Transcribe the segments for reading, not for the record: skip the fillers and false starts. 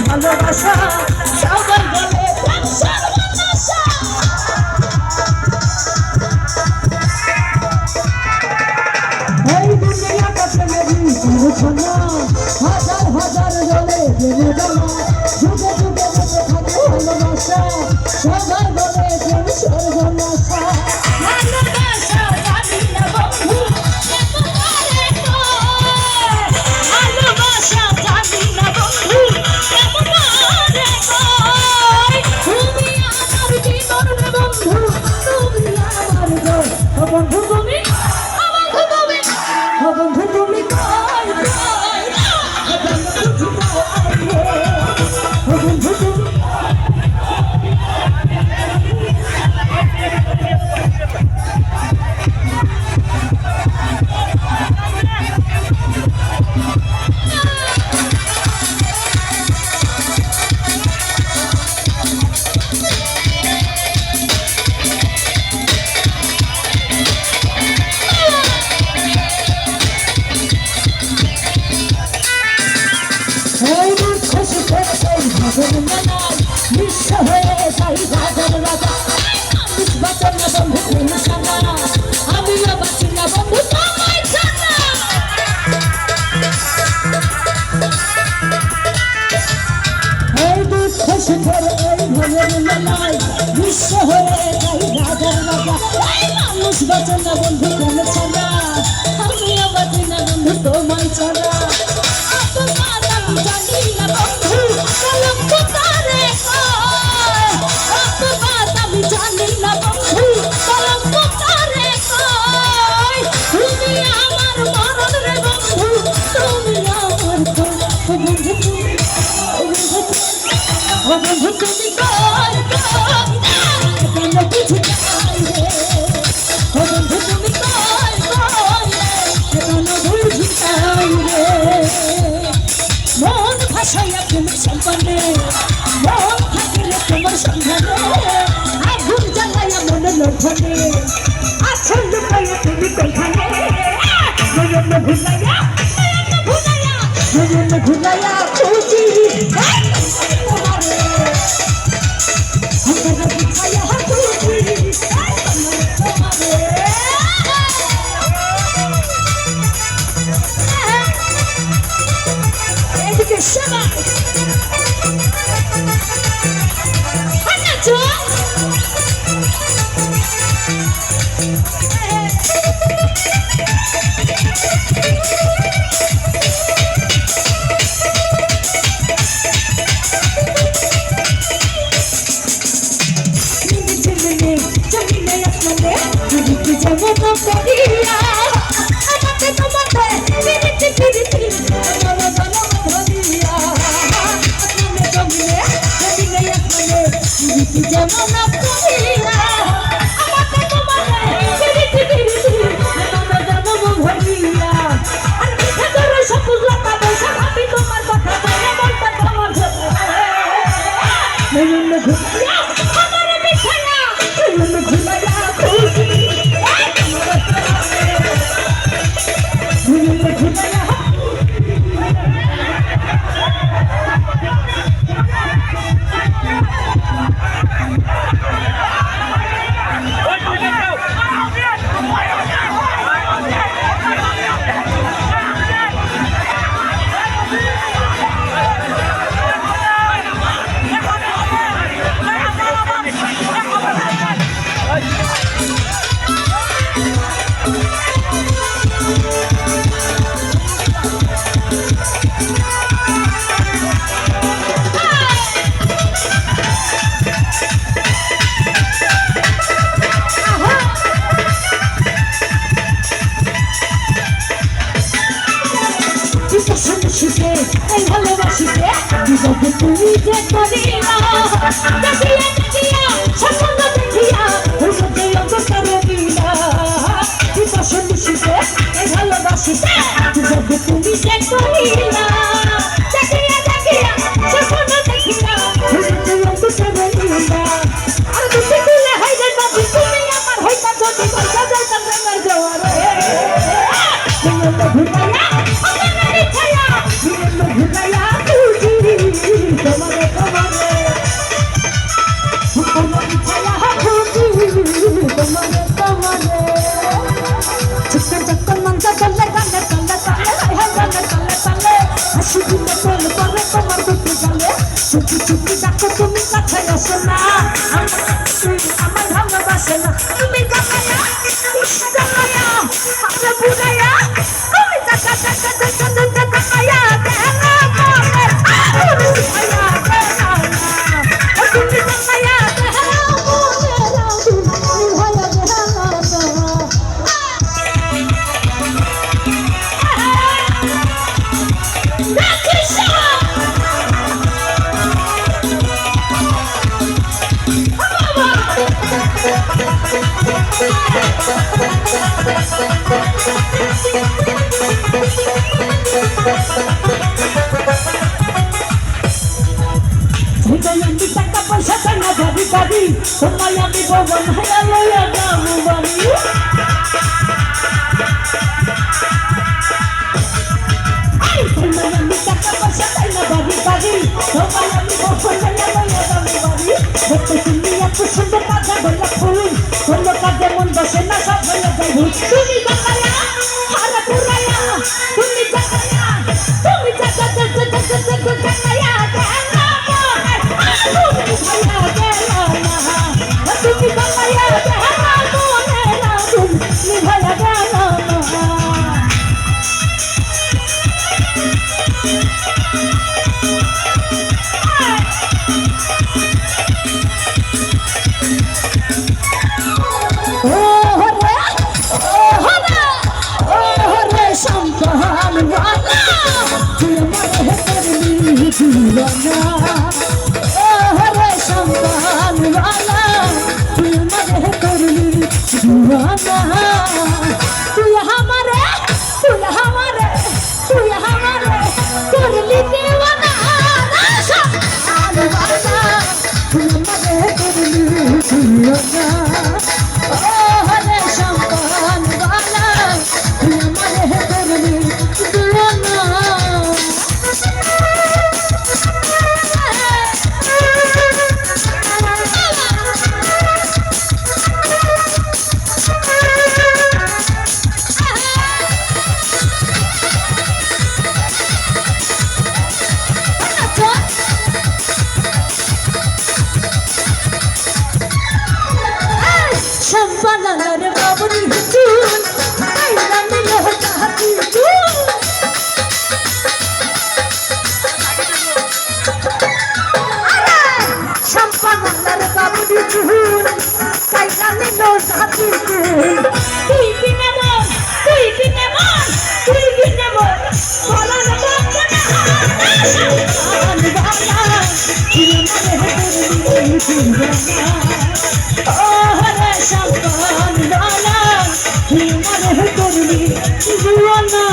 ভালোবাসা সবাই বলে সর্বনাশা এই দুনিয়াটা প্রেমেরই পরিচ্ছন্ন হাজার হাজার জলে প্রেমে জমা যুগে যুগে বেঁচে থাকে ভালোবাসা সবাই বলে প্রেম সর্বনাশা ভালোবাসা জানি না বন্ধু ভালোবাসা জানি না বন্ধু বন্ধু তুমি বন্ধু তুমি বন্ধু তুমি বিশ্ব হয়ে যাই রাজার রাজা মানুষ বাঁচে না বন্ধু প্রেম ছাড়া আমিও বাঁচি না বন্ধু তোমায় ছাড়া এই দুঃখ সুখের এই ভবের মেলায় বিশ্ব হয়ে যাই রাজার রাজা মানুষ বাঁচে না বন্ধু প্রেম ছাড়া আমিও বাঁচি না বন্ধু তোমায় ছাড়া বন্ধু তুমি বন্ধু তুমি মন ভাসাইয়া তুমি সম্পন্নে মন থাকিলে তোমার সন্ধানে আগুন জ্বালাইয়া মনে লোভনে আসল লুকাইয়া তুমি কোথানে নয়ন ভুলাইয়া নয়ন ভুলাইয়া খুঁজি এই ভালোবাসিতে যবে তুমি যে করিলা দেখিয়া দেখিয়া সপন দেখিয়া হইতে অন্তরে দিলা বিপাশে মিশিতে এই ভালোবাসিতে যবে তুমি যে করিলা দেখিয়া দেখিয়া সপন দেখিয়া হইতে অন্তরে দিলা আর দুটি দিলে হইতে তবে তুমি আমার হইতা যদি কইতা যাইতা প্রেমের জোয়ারে তুমি তো ভুলাইয়া আমার ছায়া তুমি তো ভুলাইয়া তোমারে তোমারে তোমারে ছায়া খুঁজি তোমারে তোমারে চক্কর চক্কর মঞ্চ চলে গানে চলে চলে হাই গানে চলে চলে হাসি দিলে চলে পরে তোমার দুটি চলে চুপি চুপি ডাকো তুমি কাছে আসো না আমার ভালোবাসে না তুমি গামায়া গামায়া আমরা বুড়ায়া তুমি টাকা টাকা টাকা টাকা গামায়া দেনা মনে ছায়া দেনা তুমি গামায়া দেনা মনে তুমি ভায়া দেনা আমি টাকা পয়সা টাকা ভাবি ভাবি তোমায় আমি ভবন হায়া লইয়া যাবো বাড়ি আমি টাকা পয়সা টাকা ভাবি ভাবি তোমায় আমি ভবন হায়া লইয়া যাবো বাড়ি দেখতে তুমি এত সুন্দর কাজা বললা ফুল কোনো কাজে মন বসে না সব হয়ে যায় ভুল তুমি বাকায়া হারা পুরায়া তুমি জাকায়া তুমি জাকা জাকা জাকা জাকা জাকায়া দেনা তুমি ভায়া দেনা তুমি বাকায়া দেনা তুমি ভায়া দেনা সম্পাদনার বাবুরি চুল আইরা নিল তাহাতি চুল সম্পাদনার বাবুরি চুল আইরা নিল তাহাতি চুল তুই বিনে মন তুই বিনে মন তুই বিনে মন বলা না বন্ধনা সম্পাদন বালা ওরে সম্পাদন বালা হিমারে করবি জীবনা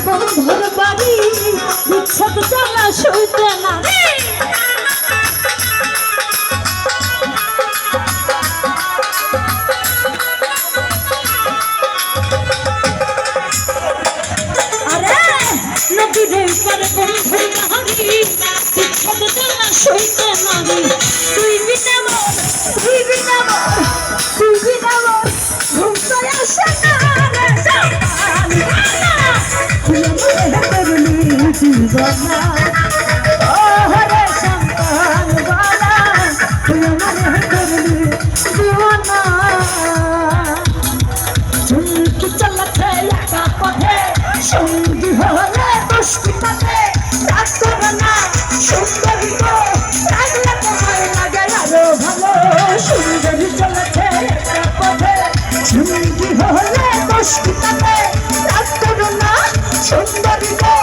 বন্ধুর বাড়ি ইচ্ছাত জানা শুইতে না আরে নদীর পারে বন্ধুর বাড়ি ইচ্ছাত জানা শুইতে না তুই বিনা মন তুই বিনা মন তুই বিনা মন ঘুম তো আসে না রে বলা ও হরে শঙ্কর বলা তুই আমার করলি দিওয়ানা চুলকি চলেছে একা পথে সঙ্গী হলে দুষ্টি পথে রাগ করো না সুন্দরী গো রাগলে তোমার লাগে আরো ভালো সুন্দরী চলেছে একা পথে সঙ্গী হলে দুষ্টি পথে রাগ করো না সুন্দরী গো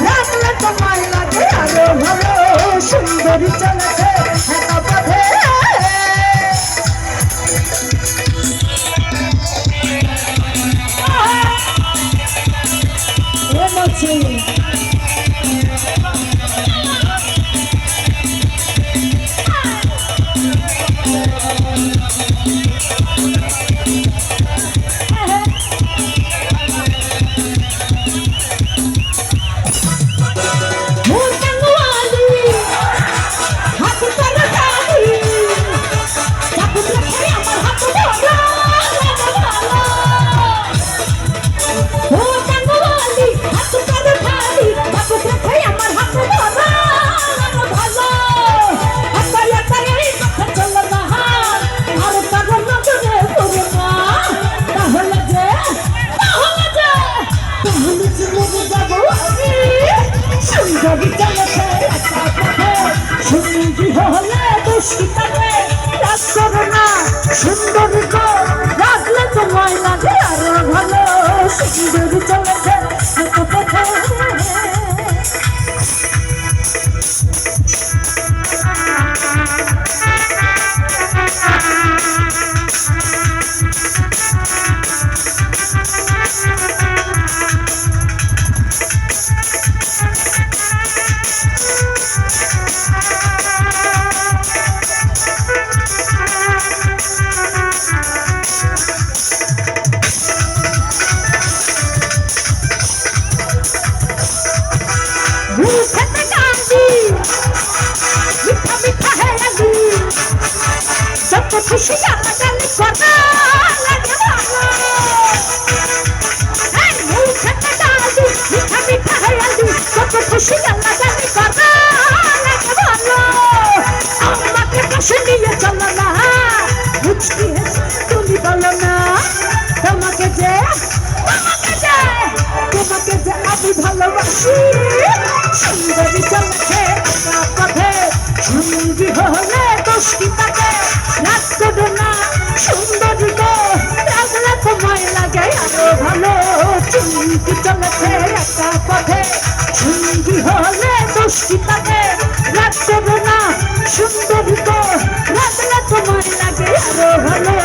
রাগলে তোমার লাগে আরো ভালো সুন্দরী চলেছে একা পথে সুন্দরী গো রাখলে তোমায় লাগে আরো ভালো সুন্দরী চলেছে খুশি আমাদের কথা লাগে ভালো এই মুখে ডালি মিঠা মিঠা হেয়ালি কত খুশি আমাদের কথা লাগে ভালো আমাকে পাশে নিয়ে চলো না মুচকি তুমি বলো না তোমাকে যে আমি ভালোবাসি সুন্দরী চলেছে একা পথে সঙ্গী হলে দুষ্টি তাকে রাগ করো না সুন্দরী গো রাগলে তোমায় লাগে আরো ভালো চুমকি চলেছে একা পথে সঙ্গী হলে দুষ্টি তাকে রাগ করো না সুন্দরী গো রাগলে তোমায় লাগে আরো ভালো